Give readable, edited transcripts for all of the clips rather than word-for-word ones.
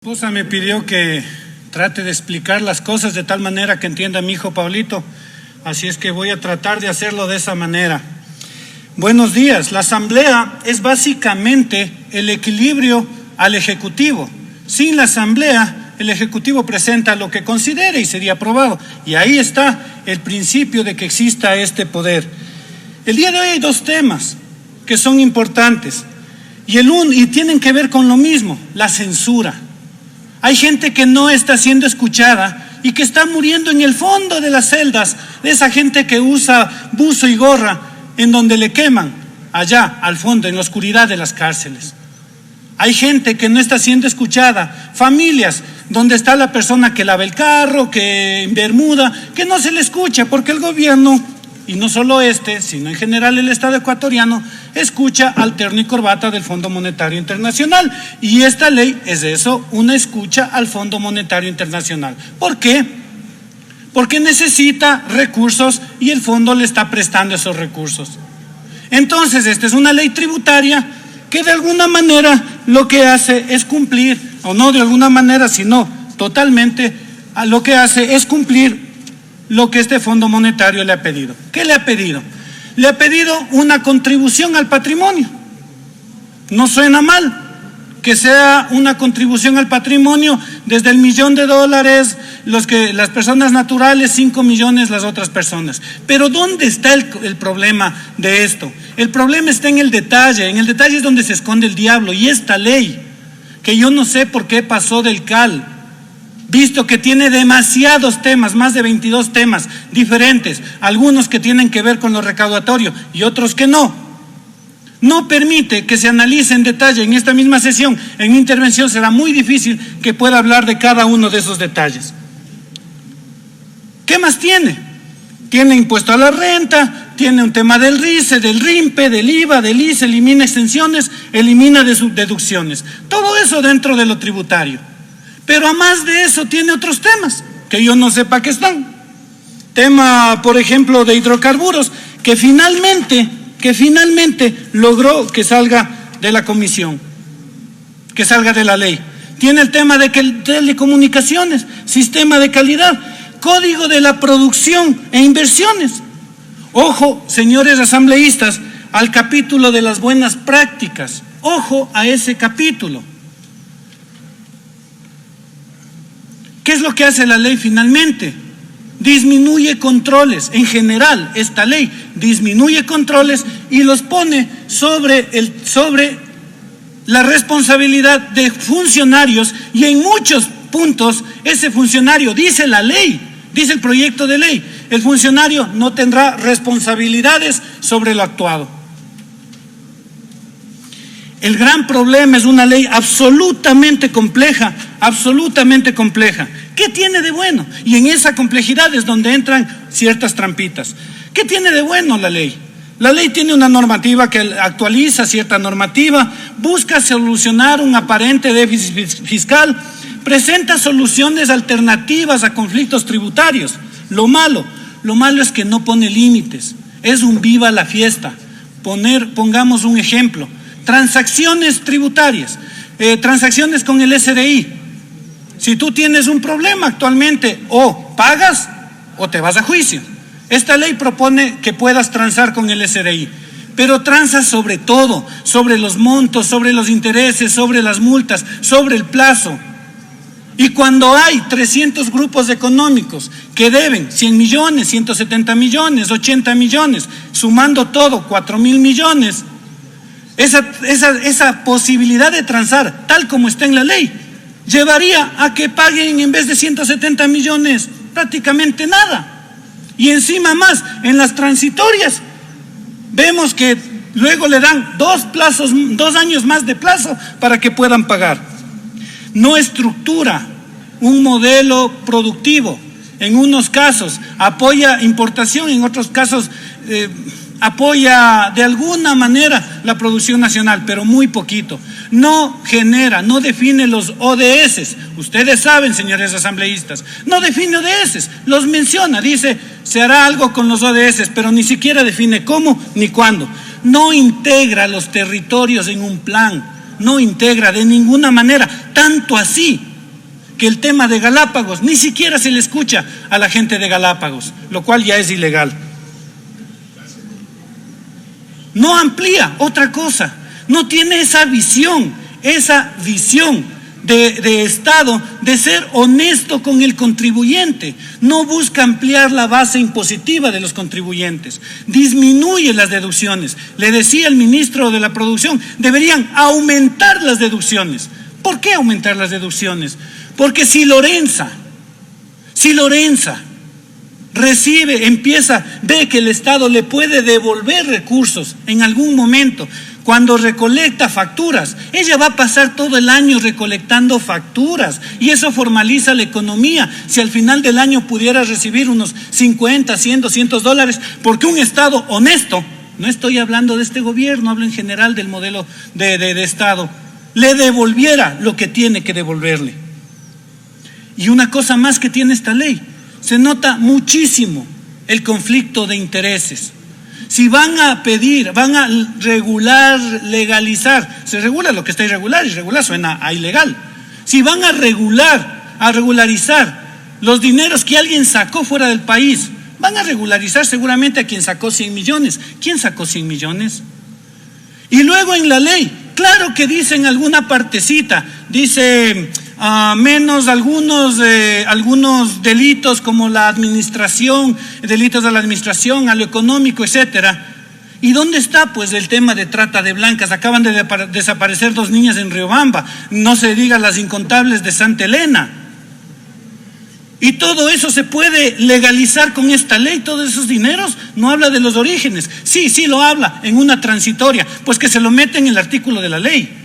Mi esposa me pidió que trate de explicar las cosas de tal manera que entienda mi hijo Pablito, así es que voy a tratar de hacerlo de esa manera. Buenos días. La asamblea es básicamente el equilibrio al ejecutivo. Sin la asamblea, el ejecutivo presenta lo que considere y sería aprobado. Y ahí está el principio de que exista este poder. El día de hoy hay dos temas que son importantes y tienen que ver con lo mismo, la censura. Hay gente que no está siendo escuchada y que está muriendo en el fondo de las celdas, de esa gente que usa buzo y gorra, en donde le queman, allá al fondo, en la oscuridad de las cárceles. Hay gente que no está siendo escuchada, familias donde está la persona que lava el carro, que en Bermuda, que no se le escucha porque el gobierno, y no solo sino en general el Estado ecuatoriano, escucha al terno y corbata del Fondo Monetario Internacional. Y esta ley es eso, una escucha al Fondo Monetario Internacional. ¿Por qué? Porque necesita recursos y el fondo le está prestando esos recursos. Entonces, esta es una ley tributaria que de alguna manera lo que hace es cumplir, o no de alguna manera, sino totalmente, lo que hace es cumplir lo que este Fondo Monetario le ha pedido. ¿Qué le ha pedido? Le ha pedido una contribución al patrimonio. No suena mal que sea una contribución al patrimonio desde el $1.000.000, las personas naturales, 5 millones las otras personas. Pero ¿dónde está el problema de esto? El problema está en el detalle es donde se esconde el diablo. Y esta ley, que yo no sé por qué pasó del CAL, visto que tiene demasiados temas, más de 22 temas diferentes, algunos que tienen que ver con lo recaudatorio y otros que no permite que se analice en detalle en esta misma sesión. En mi intervención será muy difícil que pueda hablar de cada uno de esos detalles. ¿Qué más tiene? Tiene impuesto a la renta, tiene un tema del RICE, del RIMPE, del IVA, del ICE, elimina exenciones, elimina deducciones. Todo eso dentro de lo tributario. Pero a más de eso tiene otros temas que yo no sé para qué están. Tema, por ejemplo, de hidrocarburos, que finalmente logró que salga de la comisión, que salga de la ley. Tiene el tema de telecomunicaciones, sistema de calidad, código de la producción e inversiones. Ojo, señores asambleístas, al capítulo de las buenas prácticas. Ojo a ese capítulo. ¿Qué es lo que hace la ley finalmente? Disminuye controles. En general, esta ley disminuye controles y los pone sobre la responsabilidad de funcionarios, y en muchos puntos ese funcionario, dice la ley, dice el proyecto de ley, el funcionario no tendrá responsabilidades sobre lo actuado. El gran problema es una ley absolutamente compleja. ¿Qué tiene de bueno? Y en esa complejidad es donde entran ciertas trampitas. ¿Qué tiene de bueno la ley? La ley tiene una normativa que actualiza cierta normativa, busca solucionar un aparente déficit fiscal, presenta soluciones alternativas a conflictos tributarios. Lo malo es que no pone límites. Es un viva la fiesta. Pongamos un ejemplo. Transacciones tributarias, transacciones con el SRI. Si tú tienes un problema actualmente, o pagas o te vas a juicio. Esta ley propone que puedas transar con el SRI, pero transas sobre todo, sobre los montos, sobre los intereses, sobre las multas, sobre el plazo. Y cuando hay 300 grupos económicos que deben 100 millones, 170 millones, 80 millones, sumando todo, 4.000 millones, esa posibilidad de transar, tal como está en la ley, llevaría a que paguen en vez de 170 millones prácticamente nada. Y encima más, en las transitorias, vemos que luego le dan 2 años más de plazo para que puedan pagar. No estructura un modelo productivo. En unos casos apoya importación, en otros casos apoya de alguna manera la producción nacional, pero muy poquito. No define los ODS. Ustedes saben, señores asambleístas, no define ODS, los menciona, dice, se hará algo con los ODS, pero ni siquiera define cómo ni cuándo. No integra los territorios en un plan, no integra de ninguna manera, tanto así que el tema de Galápagos ni siquiera se le escucha a la gente de Galápagos, lo cual ya es ilegal. No amplía otra cosa, no tiene esa visión de Estado, de ser honesto con el contribuyente. No busca ampliar la base impositiva de los contribuyentes, disminuye las deducciones. Le decía el ministro de la Producción, deberían aumentar las deducciones. ¿Por qué aumentar las deducciones? Porque si Lorenza ve que el Estado le puede devolver recursos en algún momento, cuando recolecta facturas, ella va a pasar todo el año recolectando facturas y eso formaliza la economía. Si al final del año pudiera recibir unos 50, 100, 200 dólares, porque un Estado honesto, no estoy hablando de este gobierno, hablo en general del modelo de Estado, le devolviera lo que tiene que devolverle. Y una cosa más que tiene esta ley, se nota muchísimo el conflicto de intereses. Si van a pedir, van a regular, legalizar, se regula lo que está irregular, irregular suena a ilegal. Si van a regularizar los dineros que alguien sacó fuera del país, van a regularizar seguramente a quien sacó 100 millones. ¿Quién sacó 100 millones? Y luego en la ley, claro que dice en alguna partecita, dice menos algunos delitos como la administración, delitos de la administración, a lo económico, etcétera. ¿Y dónde está pues el tema de trata de blancas? Acaban de desaparecer 2 niñas en Riobamba, no se diga las incontables de Santa Elena. Y todo eso se puede legalizar con esta ley, todos esos dineros. No habla de los orígenes, sí lo habla en una transitoria, pues que se lo mete en el artículo de la ley.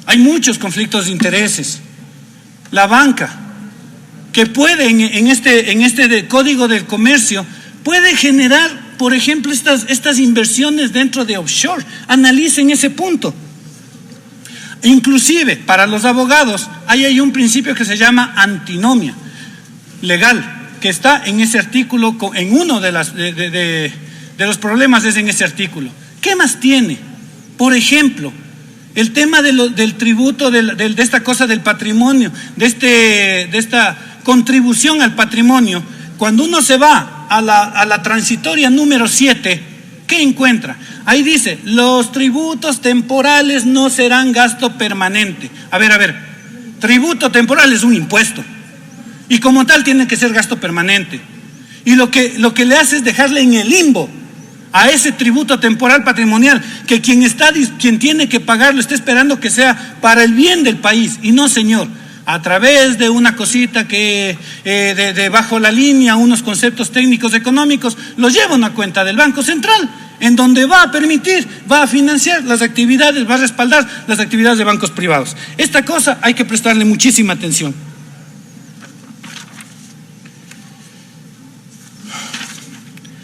Hay muchos conflictos de intereses. La banca, que puede en este Código del Comercio, puede generar, por ejemplo, estas inversiones dentro de offshore. Analicen ese punto. Inclusive, para los abogados, hay un principio que se llama antinomia legal, que está en ese artículo, en uno de los problemas es en ese artículo. ¿Qué más tiene? Por ejemplo, el tema del tributo, de esta cosa del patrimonio, de esta contribución al patrimonio. Cuando uno se va a la transitoria número 7, ¿qué encuentra? Ahí dice, los tributos temporales no serán gasto permanente. A ver, tributo temporal es un impuesto y como tal tiene que ser gasto permanente. Y lo que le hace es dejarle en el limbo a ese tributo temporal patrimonial, que quien tiene que pagarlo está esperando que sea para el bien del país. Y no, señor, a través de una cosita que de bajo la línea, unos conceptos técnicos económicos, los lleva a una cuenta del Banco Central, en donde va a permitir, va a financiar las actividades, va a respaldar las actividades de bancos privados. Esta cosa hay que prestarle muchísima atención.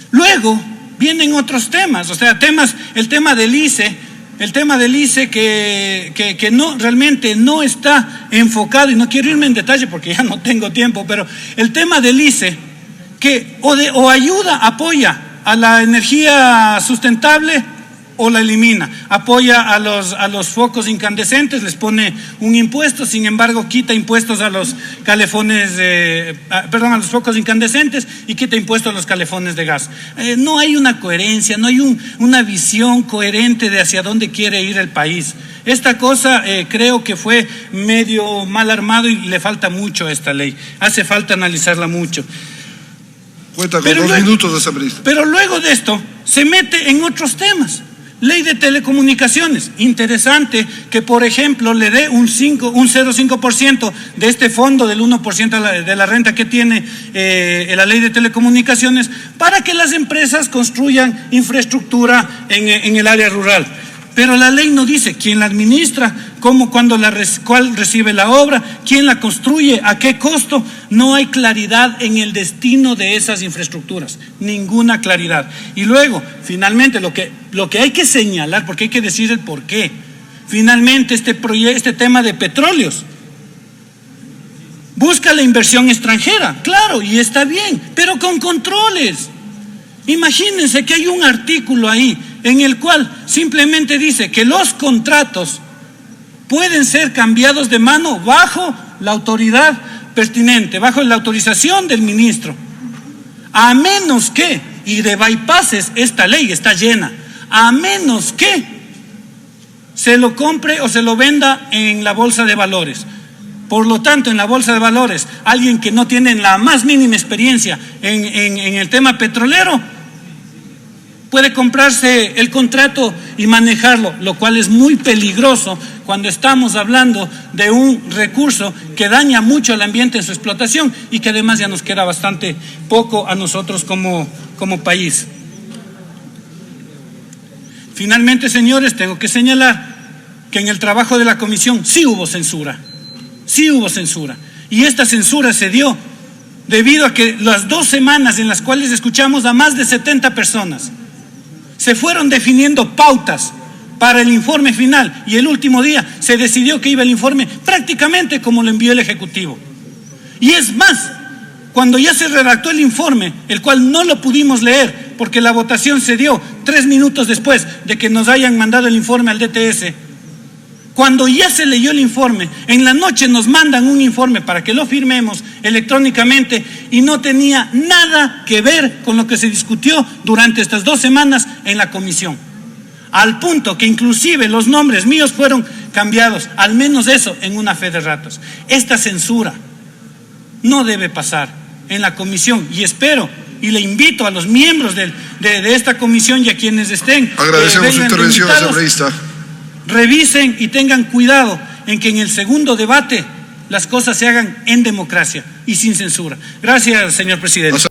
Luego vienen otros temas, o sea, el tema del ICE que no, realmente no está enfocado, y no quiero irme en detalle porque ya no tengo tiempo, pero el tema del ICE que apoya a la energía sustentable o la elimina, apoya a los focos incandescentes, les pone un impuesto, sin embargo quita impuestos a los calefones, a los focos incandescentes y quita impuestos a los calefones de gas. No hay una coherencia, no hay una visión coherente de hacia dónde quiere ir el país. Esta cosa creo que fue medio mal armado y le falta mucho a esta ley, hace falta analizarla mucho. Cuenta con 2 minutos, asambleísta. Pero luego de esto se mete en otros temas. Ley de telecomunicaciones, interesante que por ejemplo le dé un 0,5% de este fondo del 1% de la renta que tiene la ley de telecomunicaciones para que las empresas construyan infraestructura en el área rural. Pero la ley no dice quién la administra, cómo, cuándo, cuál recibe la obra, quién la construye, a qué costo. No hay claridad en el destino de esas infraestructuras, ninguna claridad. Y luego, finalmente, lo que hay que señalar, porque hay que decir el por qué. Finalmente, este tema de petróleos busca la inversión extranjera, claro, y está bien, pero con controles. Imagínense que hay un artículo ahí en el cual simplemente dice que los contratos pueden ser cambiados de mano bajo la autoridad pertinente, bajo la autorización del ministro. A menos que, y de bypasses esta ley está llena, a menos que se lo compre o se lo venda en la bolsa de valores. Por lo tanto, en la bolsa de valores, alguien que no tiene la más mínima experiencia en el tema petrolero puede comprarse el contrato y manejarlo, lo cual es muy peligroso cuando estamos hablando de un recurso que daña mucho al ambiente en su explotación y que además ya nos queda bastante poco a nosotros como país. Finalmente, señores, tengo que señalar que en el trabajo de la comisión sí hubo censura. Sí hubo censura. Y esta censura se dio debido a que las 2 semanas en las cuales escuchamos a más de 70 personas, se fueron definiendo pautas para el informe final y el último día se decidió que iba el informe prácticamente como lo envió el Ejecutivo. Y es más, cuando ya se redactó el informe, el cual no lo pudimos leer porque la votación se dio 3 minutos después de que nos hayan mandado el informe al DTS, cuando ya se leyó el informe, en la noche nos mandan un informe para que lo firmemos electrónicamente y no tenía nada que ver con lo que se discutió durante estas 2 semanas en la comisión. Al punto que inclusive los nombres míos fueron cambiados, al menos eso, en una fe de ratos. Esta censura no debe pasar en la comisión y espero y le invito a los miembros de esta comisión y a quienes estén. Agradecemos su intervención, asambleísta. Revisen y tengan cuidado en que en el segundo debate las cosas se hagan en democracia y sin censura. Gracias, señor presidente.